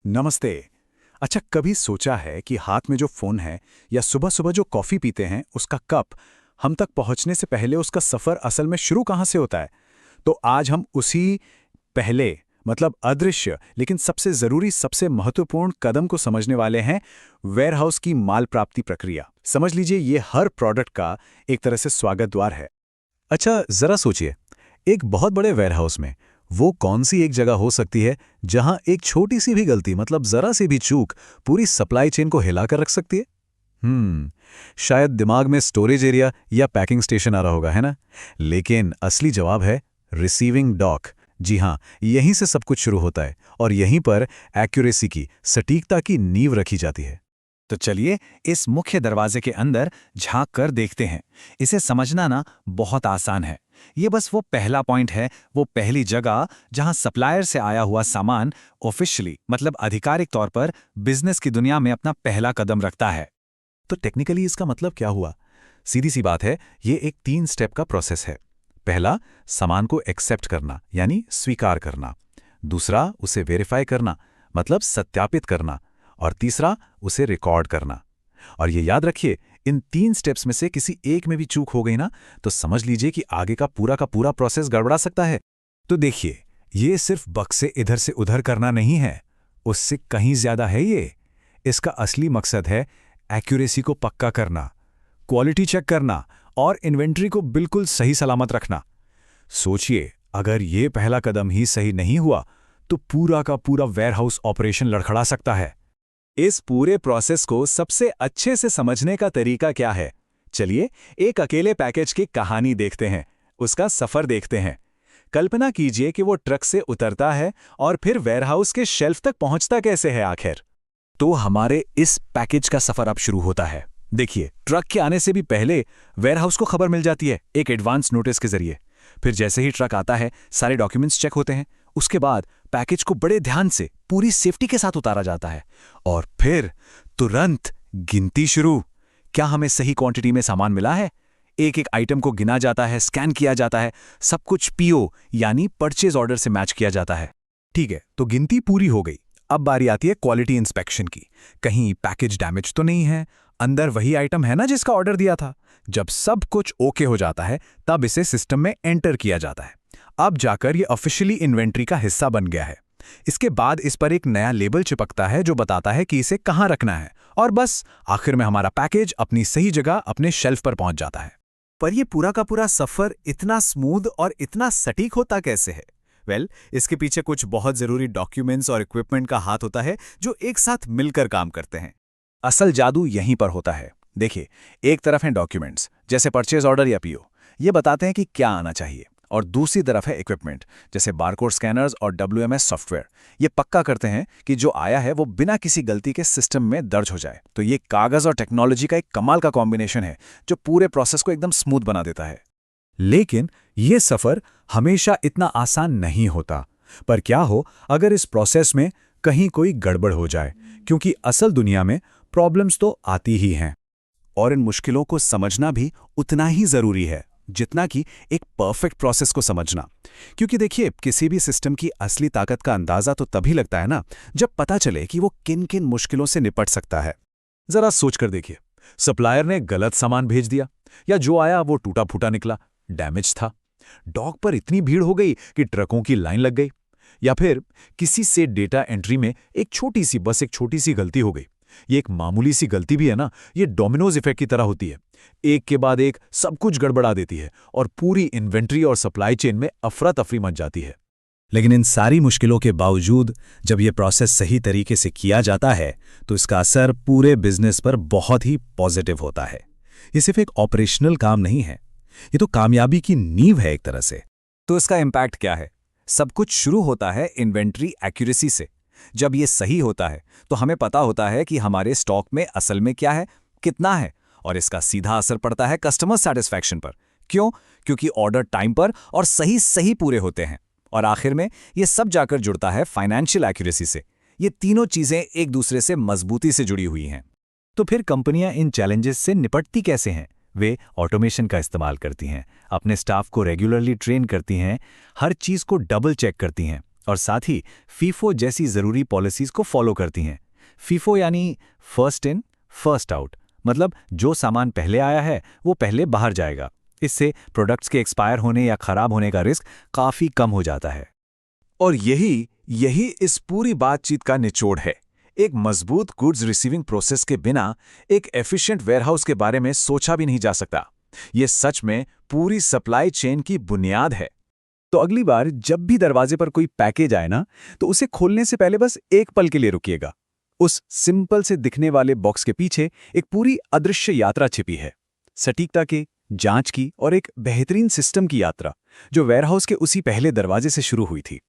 नमस्ते। अच्छा, कभी सोचा है कि हाथ में जो फोन है या सुबह सुबह जो कॉफी पीते हैं उसका कप हम तक पहुंचने से पहले उसका सफर असल में शुरू कहां से होता है? तो आज हम उसी पहले मतलब अदृश्य लेकिन सबसे जरूरी सबसे महत्वपूर्ण कदम को समझने वाले हैं। वेयरहाउस की माल प्राप्ति प्रक्रिया समझ लीजिए, ये हर प्रोडक्ट का एक तरह से स्वागत द्वार है। अच्छा, जरा सोचिए, एक बहुत बड़े वेयरहाउस में वो कौन सी एक जगह हो सकती है जहां एक छोटी सी भी गलती मतलब जरा सी भी चूक पूरी सप्लाई चेन को हिलाकर रख सकती है? शायद दिमाग में स्टोरेज एरिया या पैकिंग स्टेशन आ रहा होगा, है ना? लेकिन असली जवाब है रिसीविंग डॉक। जी हां, यहीं से सब कुछ शुरू होता है और यहीं पर एक्यूरेसी की, सटीकता की नींव रखी जाती है। तो चलिए इस मुख्य दरवाजे के अंदर झांक कर देखते हैं। इसे समझना ना बहुत आसान है। ये बस वो पहला पॉइंट है, वो पहली जगह जहां सप्लायर से आया हुआ सामान ऑफिशियली मतलब आधिकारिक तौर पर बिजनेस की दुनिया में अपना पहला कदम रखता है। तो टेक्निकली इसका मतलब क्या हुआ? सीधी सी बात है, ये एक 3 स्टेप का प्रोसेस है। पहला, सामान को एक्सेप्ट करना यानी स्वीकार करना। दूसरा, उसे वेरीफाई करना मतलब सत्यापित करना। और तीसरा, उसे रिकॉर्ड करना। और ये याद रखिए, इन 3 स्टेप्स में से किसी एक में भी चूक हो गई ना, तो समझ लीजिए कि आगे का पूरा प्रोसेस गड़बड़ा सकता है। तो देखिए, ये सिर्फ बक्से इधर से उधर करना नहीं है, उससे कहीं ज्यादा है ये। इसका असली मकसद है एक्यूरेसी को पक्का करना, क्वालिटी चेक करना और इन्वेंट्री को बिल्कुल सही सलामत रखना। सोचिए, अगर ये पहला कदम ही सही नहीं हुआ तो पूरा का पूरा वेयरहाउस ऑपरेशन लड़खड़ा सकता है। इस पूरे प्रोसेस को सबसे अच्छे से समझने का तरीका क्या है? चलिए एक अकेले पैकेज की कहानी देखते हैं, उसका सफर देखते हैं। कल्पना कीजिए कि वो ट्रक से उतरता है और फिर वेयरहाउस के शेल्फ तक पहुंचता कैसे है आखिर? तो हमारे इस पैकेज का सफर अब शुरू होता है। देखिए, ट्रक के आने से भी पहले वेयरहाउस को खबर मिल जाती है एक एडवांस नोटिस के जरिए। फिर जैसे ही ट्रक आता है, सारे डॉक्यूमेंट्स चेक होते हैं। उसके बाद पैकेज को बड़े ध्यान से पूरी सेफ्टी के साथ उतारा जाता है और फिर तुरंत गिनती शुरू। क्या हमें सही क्वांटिटी में सामान मिला है? एक एक आइटम को गिना जाता है, स्कैन किया जाता है, सब कुछ पीओ यानी परचेज ऑर्डर से मैच किया जाता है। ठीक है, तो गिनती पूरी हो गई। अब बारी आती है क्वालिटी इंस्पेक्शन की। कहीं पैकेज डैमेज तो नहीं है? अंदर वही आइटम है ना जिसका ऑर्डर दिया था? जब सब कुछ ओके हो जाता है, तब इसे सिस्टम में एंटर किया जाता है। अब जाकर ये ऑफिशियली इन्वेंट्री का हिस्सा बन गया है। इसके बाद इस पर एक नया लेबल चिपकता है जो बताता है कि इसे कहां रखना है, और बस आखिर में हमारा पैकेज अपनी सही जगह अपने शेल्फ पर पहुंच जाता है। पर यह पूरा का पूरा सफर इतना स्मूथ और इतना सटीक होता कैसे है? इसके पीछे कुछ बहुत जरूरी डॉक्यूमेंट्स और इक्विपमेंट का हाथ होता है जो एक साथ मिलकर काम करते हैं। असल जादू यहीं पर होता है। देखिए, एक तरफ हैं डॉक्यूमेंट्स जैसे परचेज ऑर्डर या पीओ, ये बताते हैं कि क्या आना चाहिए, और दूसरी तरफ है इक्विपमेंट जैसे बारकोड स्कैनर्स और डब्ल्यूएमएस सॉफ्टवेयर। ये पक्का करते हैं कि जो आया है वो बिना किसी गलती के सिस्टम में दर्ज हो जाए। तो ये कागज और टेक्नोलॉजी का एक कमाल का कॉम्बिनेशन है जो पूरे प्रोसेस को एकदम स्मूथ बना देता है। लेकिन ये सफर हमेशा इतना आसान नहीं होता। पर क्या हो अगर इस प्रोसेस में कहीं कोई गड़बड़ हो जाए? क्योंकि असल दुनिया में प्रॉब्लम्स तो आती ही हैं। और इन मुश्किलों को समझना भी उतना ही जरूरी है जितना कि एक परफेक्ट प्रोसेस को समझना। क्योंकि देखिए, किसी भी सिस्टम की असली ताकत का अंदाजा तो तभी लगता है ना, जब पता चले कि वो किन किन मुश्किलों से निपट सकता है। जरा सोच कर देखिए, सप्लायर ने गलत सामान भेज दिया, या जो आया वो टूटा फूटा निकला, डैमेज था। डॉक पर इतनी भीड़ हो गई कि ट्रकों की लाइन लग गई। या फिर किसी से डेटा एंट्री में एक छोटी सी गलती हो गई। ये एक मामूली सी गलती भी है ना, ये डोमिनोज इफेक्ट की तरह होती है। एक के बाद एक सब कुछ गड़बड़ा देती है और पूरी इन्वेंट्री और सप्लाई चेन में अफरा तफरी मच जाती है। लेकिन इन सारी मुश्किलों के बावजूद जब यह प्रोसेस सही तरीके से किया जाता है तो इसका असर पूरे बिजनेस पर बहुत ही पॉजिटिव होता है। ये सिर्फ एक ऑपरेशनल काम नहीं है, ये तो कामयाबी की नींव है एक तरह से। तो इसका इम्पैक्ट क्या है? सब कुछ शुरू होता है इन्वेंट्री एक्यूरेसी से। जब ये सही होता है तो हमें पता होता है कि हमारे स्टॉक में असल में क्या है, कितना है, और इसका सीधा असर पड़ता है कस्टमर सैटिस्फैक्शन पर। क्यों? क्योंकि ऑर्डर टाइम पर और सही सही पूरे होते हैं। और आखिर में ये सब जाकर जुड़ता है फाइनेंशियल एक्यूरेसी से। ये तीनों चीजें एक दूसरे से मजबूती से जुड़ी हुई हैं। तो फिर कंपनियां इन चैलेंजेस से निपटती कैसे हैं? वे ऑटोमेशन का इस्तेमाल करती हैं, अपने स्टाफ को रेगुलरली ट्रेन करती हैं, हर चीज को डबल चेक करती हैं और साथ ही फीफो जैसी ज़रूरी पॉलिसीज़ को फॉलो करती हैं। फीफो यानी फर्स्ट इन फर्स्ट आउट, मतलब जो सामान पहले आया है वो पहले बाहर जाएगा। इससे प्रोडक्ट्स के एक्सपायर होने या खराब होने का रिस्क काफ़ी कम हो जाता है। और यही इस पूरी बातचीत का निचोड़ है। एक मजबूत गुड्स रिसीविंग प्रोसेस के बिना एक एफिशिएंट वेयरहाउस के बारे में सोचा भी नहीं जा सकता। ये सच में पूरी सप्लाई चेन की बुनियाद है। तो अगली बार जब भी दरवाजे पर कोई पैकेज आए ना, तो उसे खोलने से पहले बस एक पल के लिए रुकिएगा। उस सिंपल से दिखने वाले बॉक्स के पीछे एक पूरी अदृश्य यात्रा छिपी है, सटीकता की, जांच की और एक बेहतरीन सिस्टम की यात्रा, जो वेयरहाउस के उसी पहले दरवाजे से शुरू हुई थी।